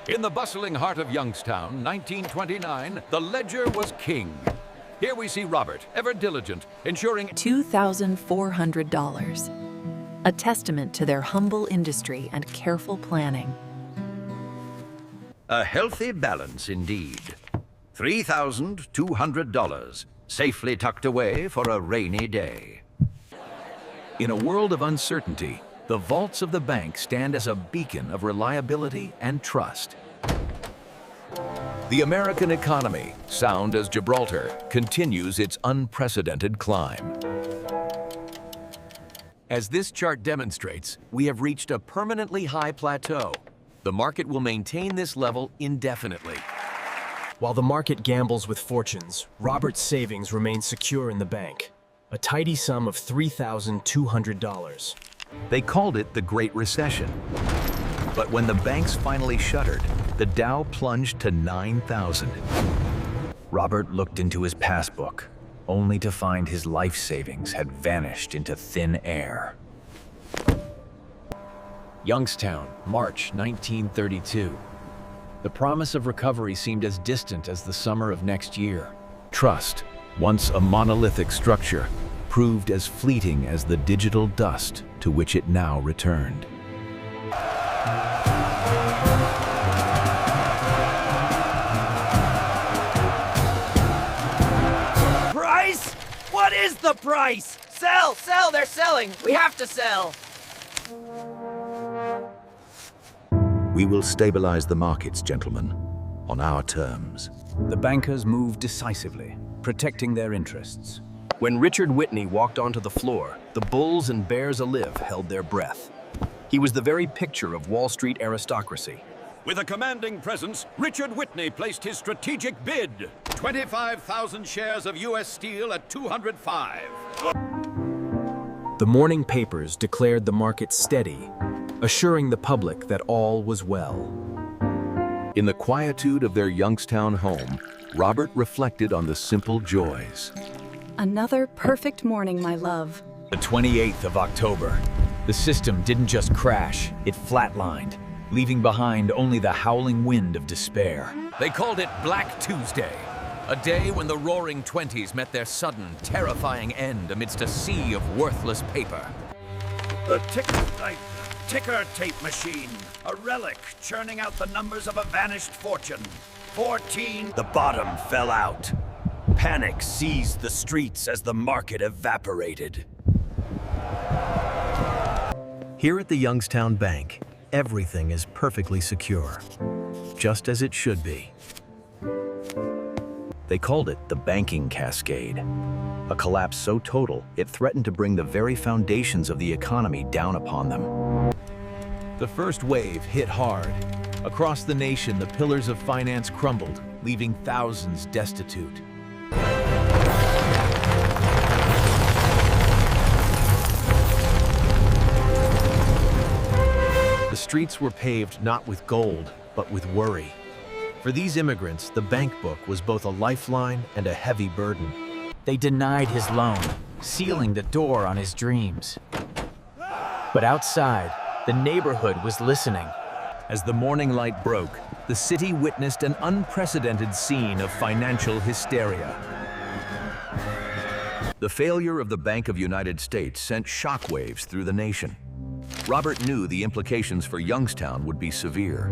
In the bustling heart of Youngstown, 1929, the ledger was king. Here we see Robert, ever diligent, ensuring $2,400, a testament to their humble industry and careful planning. a healthy balance indeed. $3,200, safely tucked away for a rainy day. In a world of uncertainty, the vaults of the bank stand as a beacon of reliability and trust. The American economy, sound as Gibraltar, continues its unprecedented climb. As this chart demonstrates, we have reached a permanently high plateau. The market will maintain this level indefinitely. While the market gambles with fortunes, Robert's savings remain secure in the bank, a tidy sum of $3,200. They called it the Great Recession. But when the banks finally shuttered, the Dow plunged to 9,000. Robert looked into his passbook, only to find his life savings had vanished into thin air. Youngstown, March 1932. The promise of recovery seemed as distant as the summer of next year. Trust, once a monolithic structure, proved as fleeting as the digital dust to which it now returned. Price? What is the price? Sell! Sell! They're selling! We have to sell! We will stabilize the markets, gentlemen, on our terms. The bankers moved decisively, protecting their interests. When Richard Whitney walked onto the floor, the bulls and bears alive held their breath. He was the very picture of Wall Street aristocracy. With a commanding presence, Richard Whitney placed his strategic bid. 25,000 shares of U.S. Steel at $205. The morning papers declared the market steady, assuring the public that all was well. In the quietude of their Youngstown home, Robert reflected on the simple joys. Another perfect morning, my love. The 28th of October. The system didn't just crash, it flatlined, leaving behind only the howling wind of despair. They called it Black Tuesday, a day when the roaring 20s met their sudden, terrifying end amidst a sea of worthless paper. The ticker tape machine, a relic churning out the numbers of a vanished fortune. 14. The bottom fell out. Panic seized the streets as the market evaporated. Here at the Youngstown Bank, everything is perfectly secure, just as it should be. They called it the banking cascade. A collapse so total, it threatened to bring the very foundations of the economy down upon them. The first wave hit hard. Across the nation, the pillars of finance crumbled, leaving thousands destitute. The streets were paved not with gold, but with worry. For these immigrants, the bank book was both a lifeline and a heavy burden. They denied his loan, sealing the door on his dreams. But outside, the neighborhood was listening. As the morning light broke, the city witnessed an unprecedented scene of financial hysteria. The failure of the Bank of United States sent shockwaves through the nation. Robert knew the implications for Youngstown would be severe.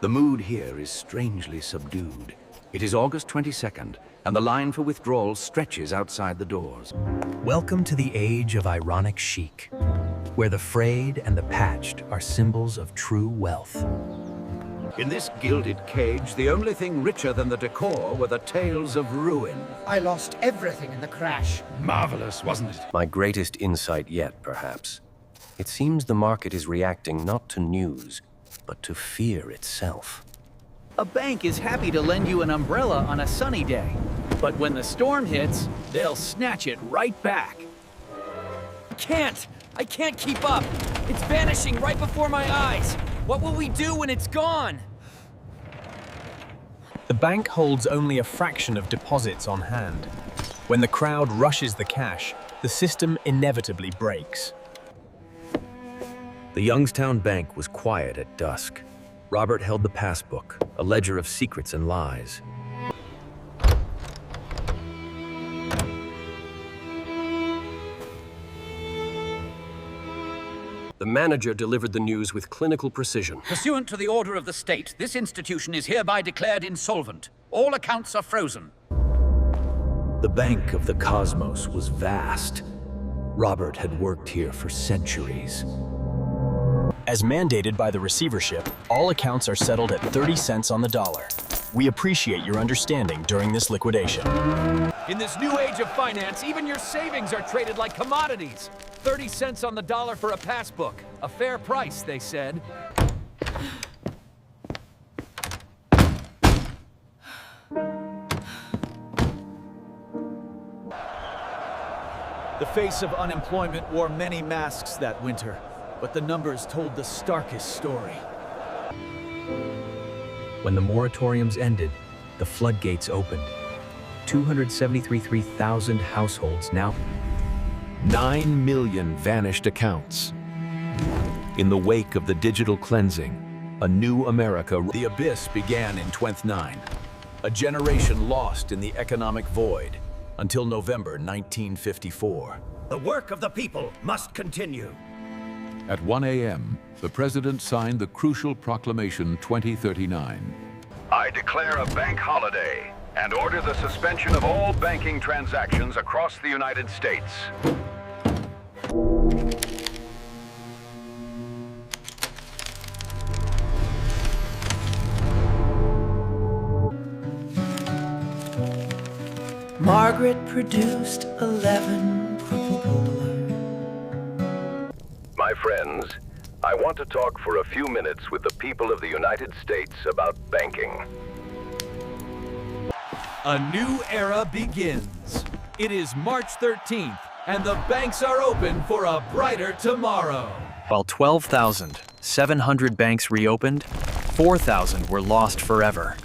The mood here is strangely subdued. It is August 22nd, and the line for withdrawal stretches outside the doors. Welcome to the age of ironic chic, where the frayed and the patched are symbols of true wealth. In this gilded cage, the only thing richer than the decor were the tales of ruin. I lost everything in the crash. Marvelous, wasn't it? My greatest insight yet, perhaps. It seems the market is reacting not to news, but to fear itself. A bank is happy to lend you an umbrella on a sunny day, but when the storm hits, they'll snatch it right back. I can't keep up. It's vanishing right before my eyes. What will we do when it's gone? The bank holds only a fraction of deposits on hand. When the crowd rushes the cash, the system inevitably breaks. The Youngstown bank was quiet at dusk. Robert held the passbook, a ledger of secrets and lies. The manager delivered the news with clinical precision. Pursuant to the order of the state, this institution is hereby declared insolvent. All accounts are frozen. The Bank of the Cosmos was vast. Robert had worked here for centuries. As mandated by the receivership, all accounts are settled at 30 cents on the dollar. We appreciate your understanding during this liquidation. In this new age of finance, even your savings are traded like commodities. 30 cents on the dollar for a passbook. A fair price, they said. The face of unemployment wore many masks that winter, but the numbers told the starkest story. When the moratoriums ended, the floodgates opened. 273,000 households now. 9 million vanished accounts. In the wake of the digital cleansing, a new America, the abyss began in 2009. A generation lost in the economic void until November 1954. The work of the people must continue. At 1 a.m., the President signed the crucial Proclamation 2039. I declare a bank holiday and order the suspension of all banking transactions across the United States. Margaret produced 11 crupola. My friends, I want to talk for a few minutes with the people of the United States about banking. A new era begins. It is March 13th, and the banks are open for a brighter tomorrow. While 12,700 banks reopened, 4,000 were lost forever.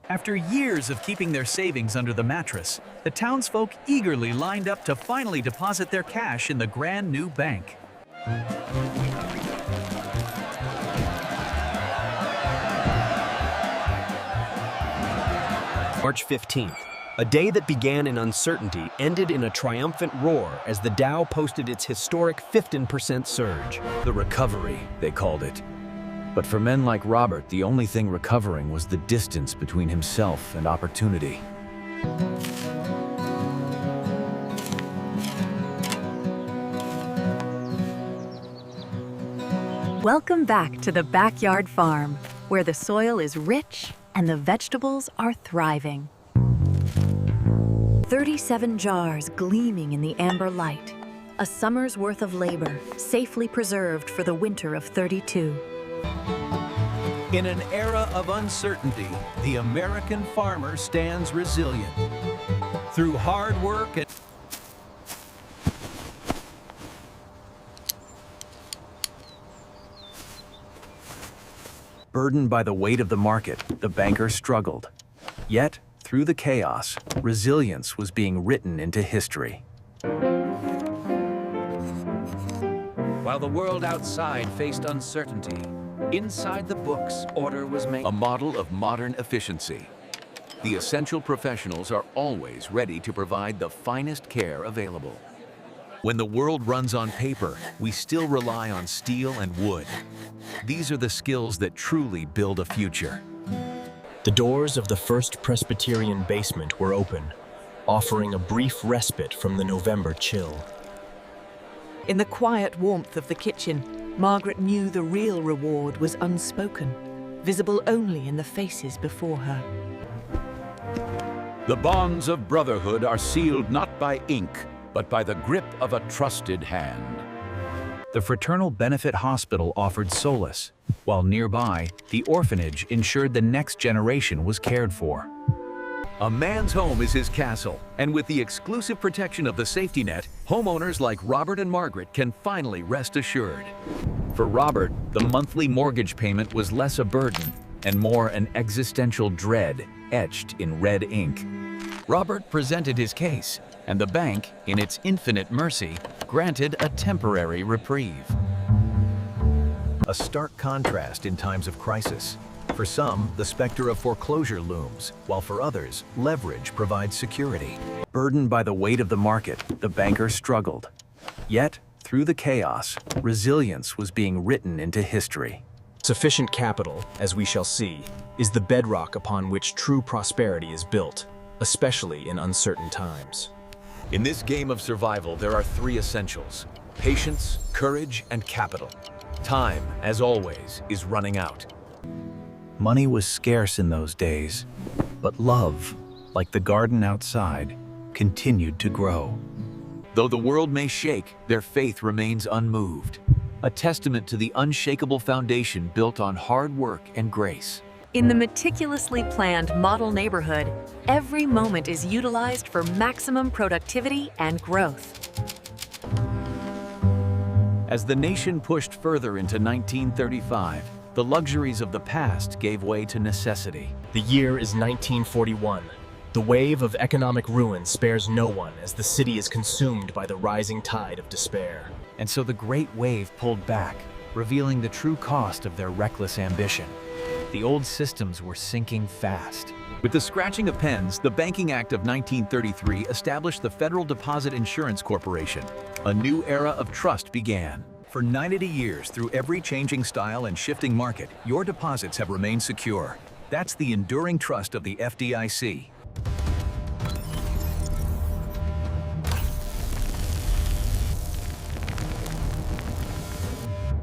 After years of keeping their savings under the mattress, the townsfolk eagerly lined up to finally deposit their cash in the brand new bank. March 15th, a day that began in uncertainty ended in a triumphant roar as the Dow posted its historic 15% surge. The recovery, they called it. But for men like Robert, the only thing recovering was the distance between himself and opportunity. Welcome back to the backyard farm, where the soil is rich and the vegetables are thriving. 37 jars gleaming in the amber light, a summer's worth of labor safely preserved for the winter of 32. In an era of uncertainty, the American farmer stands resilient. Through hard work and Burdened by the weight of the market, the banker struggled. Yet, through the chaos, resilience was being written into history. while the world outside faced uncertainty, inside the books, order was made. A model of modern efficiency. The essential professionals are always ready to provide the finest care available. When the world runs on paper, we still rely on steel and wood. These are the skills that truly build a future. The doors of the First Presbyterian basement were open, offering a brief respite from the November chill. In the quiet warmth of the kitchen, Margaret knew the real reward was unspoken, visible only in the faces before her. The bonds of brotherhood are sealed not by ink, but by the grip of a trusted hand. The Fraternal Benefit Hospital offered solace, while nearby, the orphanage ensured the next generation was cared for. A man's home is his castle, and with the exclusive protection of the safety net, homeowners like Robert and Margaret can finally rest assured. For Robert, the monthly mortgage payment was less a burden and more an existential dread etched in red ink. Robert presented his case, and the bank, in its infinite mercy, granted a temporary reprieve. A stark contrast in times of crisis. For some, the specter of foreclosure looms, while for others, leverage provides security. Burdened by the weight of the market, the banker struggled. Yet, through the chaos, resilience was being written into history. Sufficient capital, as we shall see, is the bedrock upon which true prosperity is built, especially in uncertain times. In this game of survival, there are three essentials: patience, courage, and capital. Time, as always, is running out. Money was scarce in those days, but love, like the garden outside, continued to grow. Though the world may shake, their faith remains unmoved, a testament to the unshakable foundation built on hard work and grace. In the meticulously planned model neighborhood, every moment is utilized for maximum productivity and growth. As the nation pushed further into 1935, the luxuries of the past gave way to necessity. The year is 1941. The wave of economic ruin spares no one as the city is consumed by the rising tide of despair. And so the great wave pulled back, revealing the true cost of their reckless ambition. The old systems were sinking fast. With the scratching of pens, the Banking Act of 1933 established the Federal Deposit Insurance Corporation. A new era of trust began. For 90 years, through every changing style and shifting market, your deposits have remained secure. That's the enduring trust of the FDIC.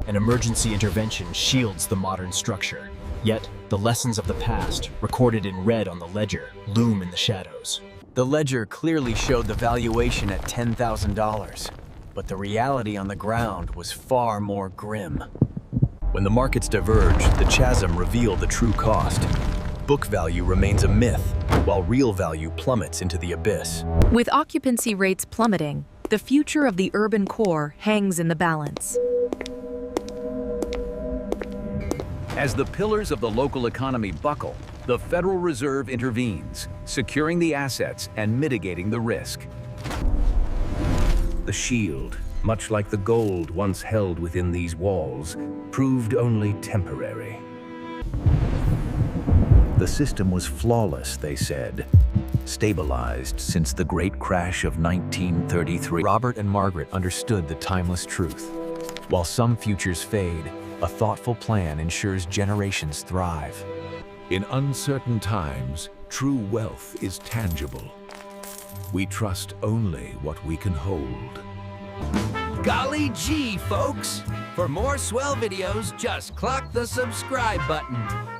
An emergency intervention shields the modern structure. Yet, the lessons of the past, recorded in red on the ledger, loom in the shadows. The ledger clearly showed the valuation at $10,000, but the reality on the ground was far more grim. When the markets diverged, the chasm revealed the true cost. Book value remains a myth, while real value plummets into the abyss. With occupancy rates plummeting, the future of the urban core hangs in the balance. As the pillars of the local economy buckle, the Federal Reserve intervenes, securing the assets and mitigating the risk. The shield, much like the gold once held within these walls, proved only temporary. The system was flawless, they said, stabilized since the great crash of 1933. Robert and Margaret understood the timeless truth. While some futures fade, a thoughtful plan ensures generations thrive. In uncertain times, true wealth is tangible. We trust only what we can hold. Golly gee, folks! For more swell videos, just click the subscribe button.